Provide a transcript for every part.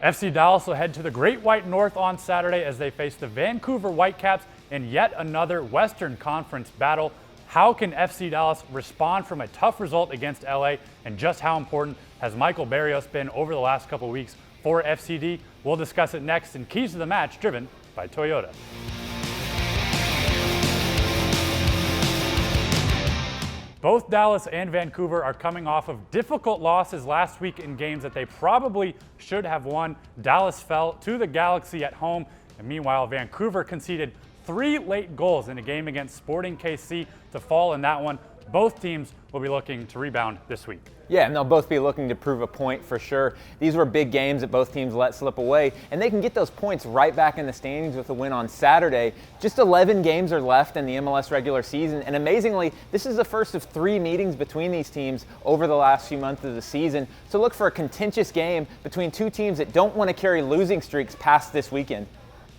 FC Dallas will head to the Great White North on Saturday as they face the Vancouver Whitecaps in yet another Western Conference battle. How can FC Dallas respond from a tough result against LA, and just how important has Michael Barrios been over the last couple weeks for FCD? We'll discuss it next in Keys to the Match, driven by Toyota. Both Dallas and Vancouver are coming off of difficult losses last week in games that they probably should have won. Dallas fell to the Galaxy at home, and meanwhile, Vancouver conceded 3 late goals in a game against Sporting KC to fall in that one. Both teams will be looking to rebound this week. Yeah, and they'll both be looking to prove a point for sure. These were big games that both teams let slip away, and they can get those points right back in the standings with a win on Saturday. Just 11 games are left in the MLS regular season, and amazingly, this is the first of 3 meetings between these teams over the last few months of the season. So look for a contentious game between 2 teams that don't want to carry losing streaks past this weekend.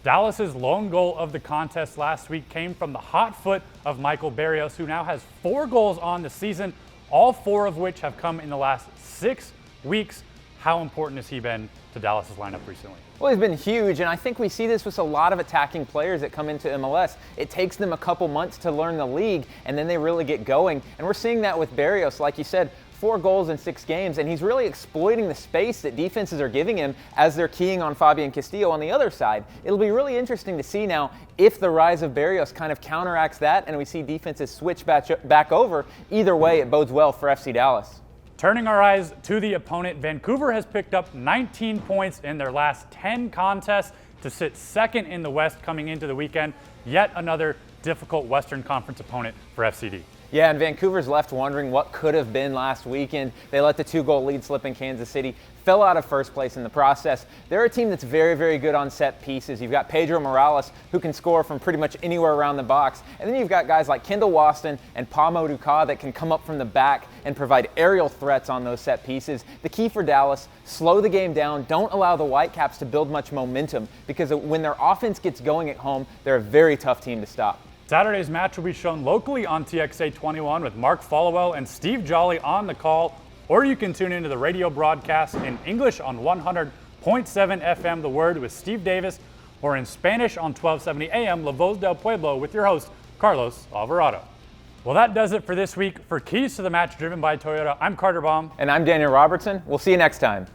Dallas's lone goal of the contest last week came from the hot foot of Michael Barrios, who now has 4 goals on the season, all 4 of which have come in the last 6 weeks. How important has he been to Dallas's lineup recently? Well, he's been huge, and I think we see this with a lot of attacking players that come into MLS. It takes them a couple months to learn the league, and then they really get going. And we're seeing that with Barrios, like you said, 4 goals in 6 games, and he's really exploiting the space that defenses are giving him as they're keying on Fabian Castillo on the other side. It'll be really interesting to see now if the rise of Barrios kind of counteracts that and we see defenses switch back over. Either way, it bodes well for FC Dallas. Turning our eyes to the opponent, Vancouver has picked up 19 points in their last 10 contests to sit second in the West coming into the weekend. Yet another difficult Western Conference opponent for FCD. Yeah, and Vancouver's left wondering what could have been last weekend. They let the 2-goal lead slip in Kansas City, fell out of first place in the process. They're a team that's very, very good on set pieces. You've got Pedro Morales, who can score from pretty much anywhere around the box. And then you've got guys like Kendall Waston and Pamo Duka that can come up from the back and provide aerial threats on those set pieces. The key for Dallas, slow the game down. Don't allow the Whitecaps to build much momentum, because when their offense gets going at home, they're a very tough team to stop. Saturday's match will be shown locally on TXA 21 with Mark Followell and Steve Jolly on the call, or you can tune into the radio broadcast in English on 100.7 FM The Word with Steve Davis, or in Spanish on 1270 AM La Voz del Pueblo with your host, Carlos Alvarado. Well, that does it for this week. For Keys to the Match driven by Toyota, I'm Carter Baum. And I'm Daniel Robertson. We'll see you next time.